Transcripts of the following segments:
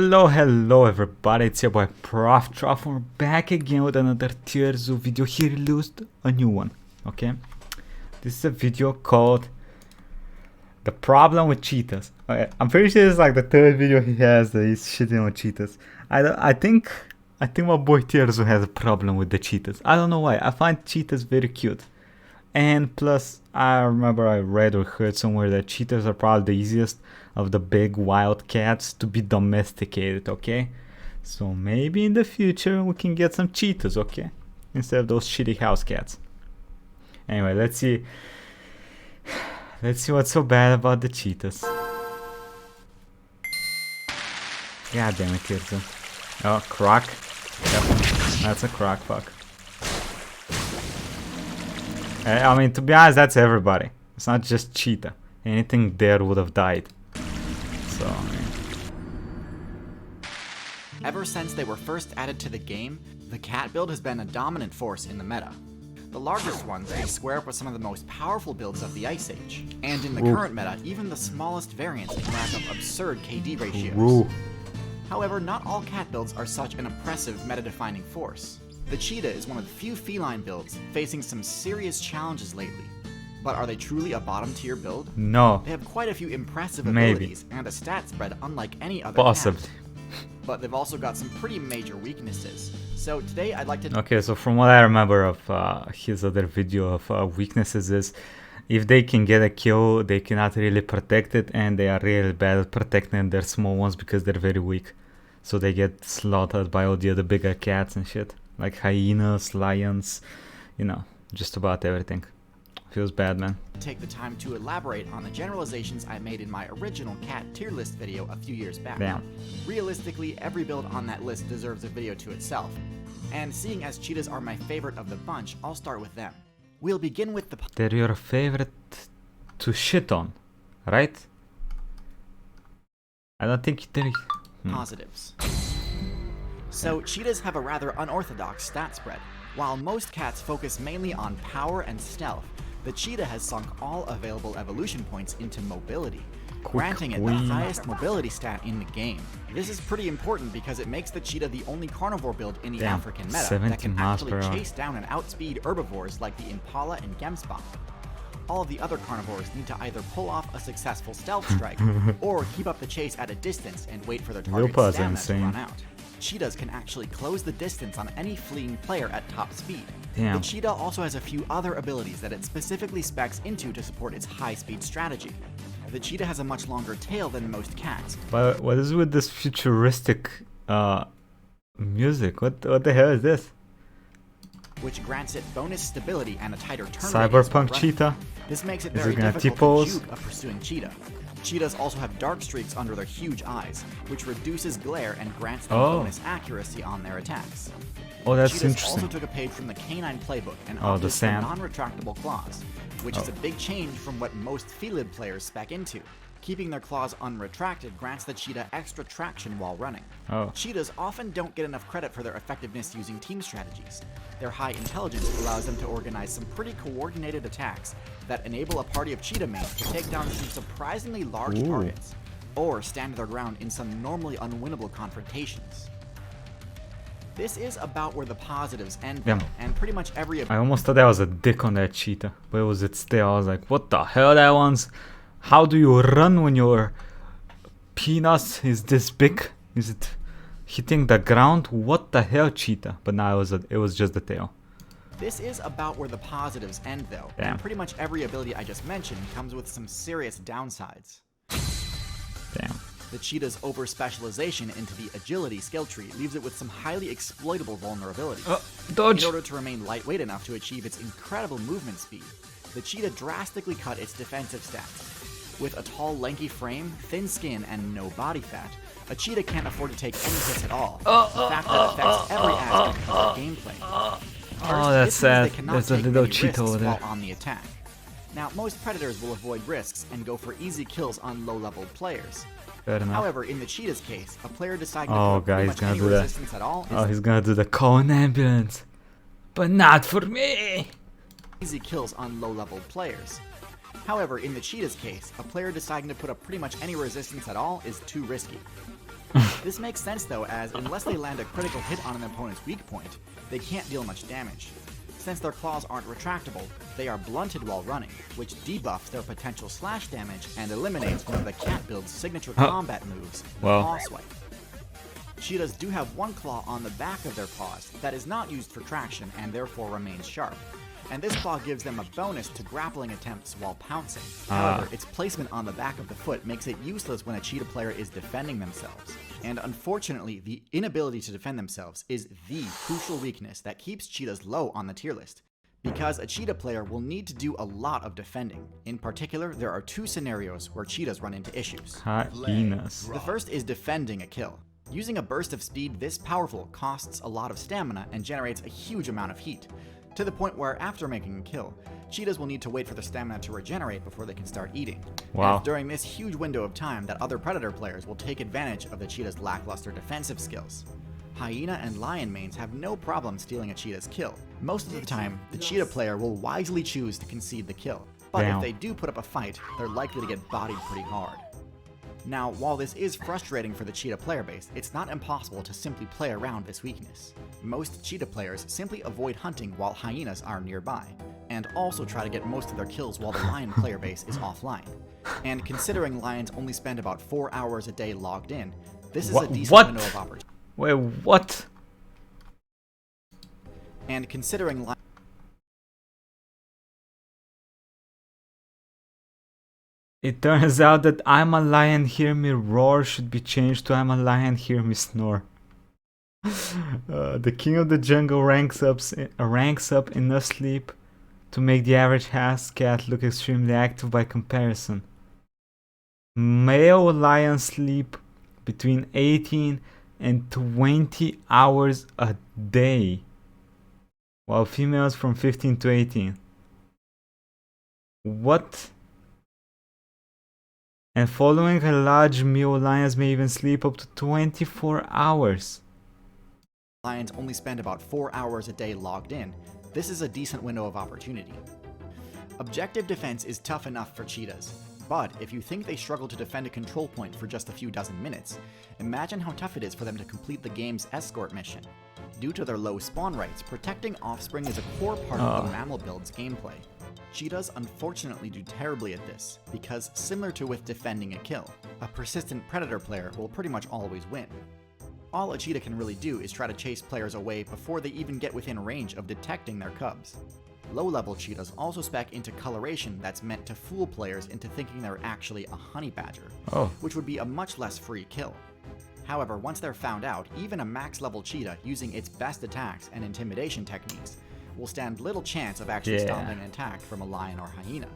Hello everybody, it's your boy Proftrof and we're back again with another TierZoo video. He released a new one, okay? This is a video called The Problem with Cheetahs. Okay, I'm pretty sure it's like the third video he has that he's shitting on cheetahs. I think my boy TierZoo has a problem with the cheetahs. I don't know why. I find cheetahs very cute. And plus, I remember I read or heard somewhere that cheetahs are probably the easiest of the big wild cats to be domesticated, okay? So maybe in the future we can get some cheetahs, okay? Instead of those shitty house cats. Anyway, let's see. Let's see what's so bad about the cheetahs. God damn it, TierZoo. Oh, croc. Yep, that's a croc, fuck. I mean, to be honest, that's everybody. It's not just Cheetah. Anything there would have died. So, I mean. Ever since they were first added to the game, the cat build has been a dominant force in the meta. The largest ones, they square up with some of the most powerful builds of the Ice Age. And in the current meta, even the smallest variants can rack up absurd KD ratios. However, not all cat builds are such an impressive meta-defining force. The Cheetah is one of the few feline builds facing some serious challenges lately. But are they truly a bottom tier build? No. They have quite a few impressive abilities and a stat spread unlike any other Possibly. cat. But they've also got some pretty major weaknesses. So today I'd like to... Okay, so from what I remember of his other video of weaknesses is, if they can get a kill, they cannot really protect it, and they are really bad at protecting their small ones because they're very weak. So they get slaughtered by all the other bigger cats and shit. Like hyenas, lions, you know, just about everything. Feels bad, man. Take the time to elaborate on the generalizations I made in my original cat tier list video a few years back. Damn. Realistically, every build on that list deserves a video to itself. And seeing as cheetahs are my favorite of the bunch, I'll start with them. We'll begin with the... They're your favorite to shit on, right? I don't think they're... positives. So, cheetahs have a rather unorthodox stat spread. While most cats focus mainly on power and stealth, the cheetah has sunk all available evolution points into mobility, granting it the highest mobility stat in the game. This is pretty important because it makes the cheetah the only carnivore build in the African meta that can actually chase down and outspeed herbivores like the impala and gemsbok. All of the other carnivores need to either pull off a successful stealth strike or keep up the chase at a distance and wait for their target's stamina to run out. Cheetahs can actually close the distance on any fleeing player at top speed. Damn. The cheetah also has a few other abilities that it specifically specs into to support its high-speed strategy. The cheetah has a much longer tail than most cats. But what is with this futuristic music? What the hell is this? Which grants it bonus stability and a tighter turn Cyberpunk Cheetah? This makes it Is very it gonna difficult to juke a pursuing cheetah. Cheetahs also have dark streaks under their huge eyes, which reduces glare and grants them bonus accuracy on their attacks. Oh, that's Cheetahs interesting. also took a page from the canine playbook and the opted for sand. non-retractable claws, which is a big change from what most felid players spec into. Keeping their claws unretracted grants the cheetah extra traction while running. Cheetahs often don't get enough credit for their effectiveness using team strategies. Their high intelligence allows them to organize some pretty coordinated attacks that enable a party of cheetah mates to take down some surprisingly large targets, or stand their ground in some normally unwinnable confrontations. This is about where the positives end, and pretty much every... I almost thought that was a dick on that cheetah, but it was its tail. I was like, what the hell, that one's... How do you run when your penis is this big? Is it hitting the ground? What the hell, cheetah? But now it was just the tail. This is about where the positives end, though, and pretty much every ability I just mentioned comes with some serious downsides. Damn. The cheetah's over-specialization into the agility skill tree leaves it with some highly exploitable vulnerabilities. Dodge! In order to remain lightweight enough to achieve its incredible movement speed, the cheetah drastically cut its defensive stats. With a tall, lanky frame, thin skin, and no body fat, a cheetah can't afford to take any hits at all, a fact that affects every aspect of the gameplay. Oh, that's sad. There's a little cheetah over there. On the attack. Now, most predators will avoid risks and go for easy kills on low-level players. Fair enough. However, in the cheetah's case, a player deciding Oh, to guys, much any resistance at all he's gonna do the call an ambulance. But not for me! Easy kills on low-level players. However, in the Cheetah's case, a player deciding to put up pretty much any resistance at all is too risky. This makes sense though, as unless they land a critical hit on an opponent's weak point, they can't deal much damage. Since their claws aren't retractable, they are blunted while running, which debuffs their potential slash damage and eliminates one of the cat build's signature combat moves, the paw swipe. Cheetahs do have one claw on the back of their paws that is not used for traction and therefore remains sharp, and this claw gives them a bonus to grappling attempts while pouncing. However, its placement on the back of the foot makes it useless when a cheetah player is defending themselves. And unfortunately, the inability to defend themselves is the crucial weakness that keeps cheetahs low on the tier list, because a cheetah player will need to do a lot of defending. In particular, there are two scenarios where cheetahs run into issues. Hyenas. The first is defending a kill. Using a burst of speed this powerful costs a lot of stamina and generates a huge amount of heat, to the point where after making a kill, cheetahs will need to wait for their stamina to regenerate before they can start eating. Wow. And during this huge window of time that other predator players will take advantage of the cheetah's lackluster defensive skills. Hyena and lion mains have no problem stealing a cheetah's kill. Most of the time, the cheetah player will wisely choose to concede the kill, but if they do put up a fight, they're likely to get bodied pretty hard. Now, while this is frustrating for the cheetah player base, it's not impossible to simply play around this weakness. Most cheetah players simply avoid hunting while hyenas are nearby, and also try to get most of their kills while the lion player base is offline. And considering lions only spend about 4 hours a day logged in, this is a decent window of opportunity. Wait, what? And considering It turns out that I'm a lion, hear me roar should be changed to I'm a lion, hear me snore. The king of the jungle ranks up enough sleep to make the average house cat look extremely active by comparison. Male lions sleep between 18 and 20 hours a day, while females from 15 to 18. What? And following a large meal, lions may even sleep up to 24 hours. Lions only spend about 4 hours a day logged in, this is a decent window of opportunity. Objective defense is tough enough for cheetahs, but if you think they struggle to defend a control point for just a few dozen minutes, imagine how tough it is for them to complete the game's escort mission. Due to their low spawn rates, protecting offspring is a core part of the mammal build's gameplay. Cheetahs unfortunately do terribly at this, because similar to with defending a kill, a persistent predator player will pretty much always win. All a cheetah can really do is try to chase players away before they even get within range of detecting their cubs. Low-level cheetahs also spec into coloration that's meant to fool players into thinking they're actually a honey badger, which would be a much less free kill. However, once they're found out, even a max-level cheetah using its best attacks and intimidation techniques will stand little chance of actually stopping an attack from a lion or hyena.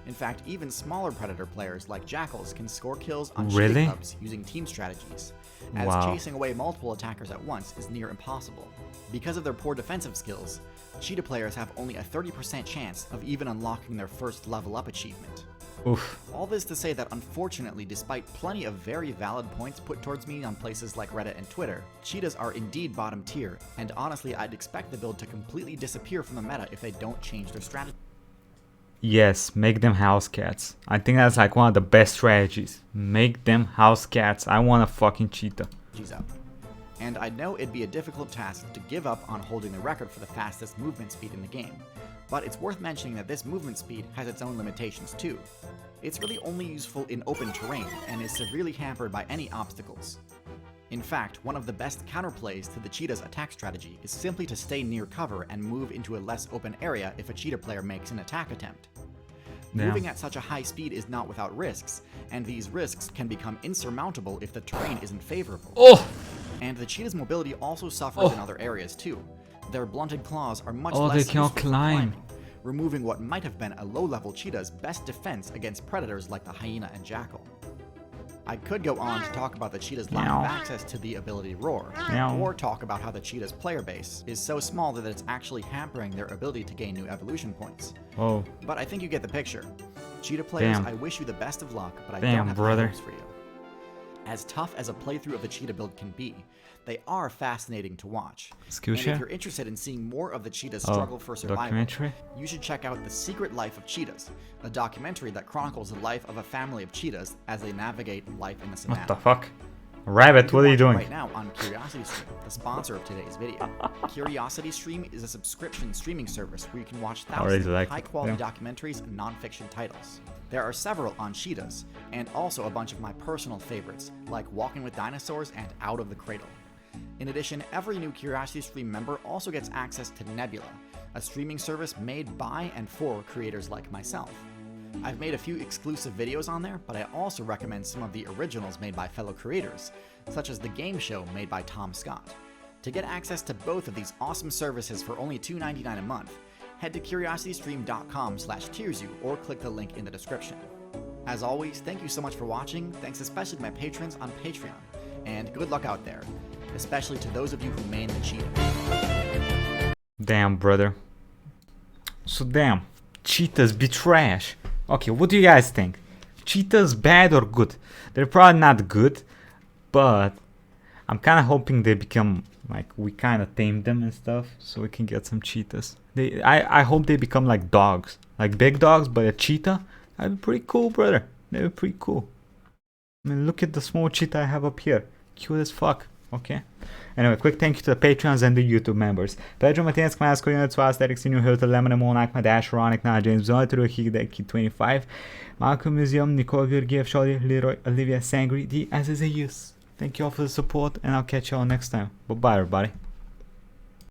In fact, even smaller predator players like jackals can score kills on cheetah cubs using team strategies, as chasing away multiple attackers at once is near impossible. Because of their poor defensive skills, cheetah players have only a 30% chance of even unlocking their first level up achievement. Oof. All this to say that unfortunately, despite plenty of very valid points put towards me on places like Reddit and Twitter, cheetahs are indeed bottom tier, and honestly I'd expect the build to completely disappear from the meta if they don't change their strategy. Yes, make them house cats. I think that's like one of the best strategies. Make them house cats. I want a fucking cheetah. Up. And I know it'd be a difficult task to give up on holding the record for the fastest movement speed in the game, but it's worth mentioning that this movement speed has its own limitations too. It's really only useful in open terrain and is severely hampered by any obstacles. In fact, one of the best counterplays to the cheetah's attack strategy is simply to stay near cover and move into a less open area if a cheetah player makes an attack attempt. Moving at such a high speed is not without risks, and these risks can become insurmountable if the terrain isn't favorable. And the cheetah's mobility also suffers in other areas too. Their blunted claws are much less useful for climbing, removing what might have been a low-level cheetah's best defense against predators like the hyena and jackal. I could go on to talk about the cheetah's lack of access to the ability Roar, or talk about how the cheetah's player base is so small that it's actually hampering their ability to gain new evolution points. But I think you get the picture. Cheetah players, I wish you the best of luck, but I don't have high hopes for you. As tough as a playthrough of the cheetah build can be, they are fascinating to watch. And if you're interested in seeing more of the cheetah's struggle for survival, you should check out The Secret Life of Cheetahs, a documentary that chronicles the life of a family of cheetahs as they navigate life in the savannah. What the fuck? Rabbit, can what are you watch it doing? right now on CuriosityStream, the sponsor of today's video. CuriosityStream is a subscription streaming service where you can watch thousands of high-quality documentaries and non-fiction titles. There are several on Cheetahs, and also a bunch of my personal favorites, like Walking with Dinosaurs and Out of the Cradle. In addition, every new CuriosityStream member also gets access to Nebula, a streaming service made by and for creators like myself. I've made a few exclusive videos on there, but I also recommend some of the originals made by fellow creators, such as the game show made by Tom Scott. To get access to both of these awesome services for only $2.99 a month, head to curiositystream.com/TierZoo or click the link in the description. As always, thank you so much for watching, thanks especially to my patrons on Patreon, and good luck out there, especially to those of you who main the Cheetah. Damn, brother. So damn, Cheetahs be trash. Okay, what do you guys think? Cheetahs bad or good? They're probably not good, but I'm kind of hoping they become, like, we kind of tame them and stuff, so we can get some cheetahs. I hope they become like dogs, like big dogs, but a cheetah, that'd be pretty cool, brother. That'd be pretty cool. I mean, look at the small cheetah I have up here, cute as fuck. Okay. Anyway, quick thank you to the patrons and the YouTube members. Pedro Martinez, Kmászko, Jönöc, Vászterix, Színű, Höltő, Lemon, Mónák, Madás, Roniknál, James Zoltörő, Higdeki 25, Malcolm Museum, Nicole Virgiev, Shadi, Leroy, Olivia Sangri, the Azizeus. Thank you all for the support, and I'll catch you all next time. Bye bye, everybody.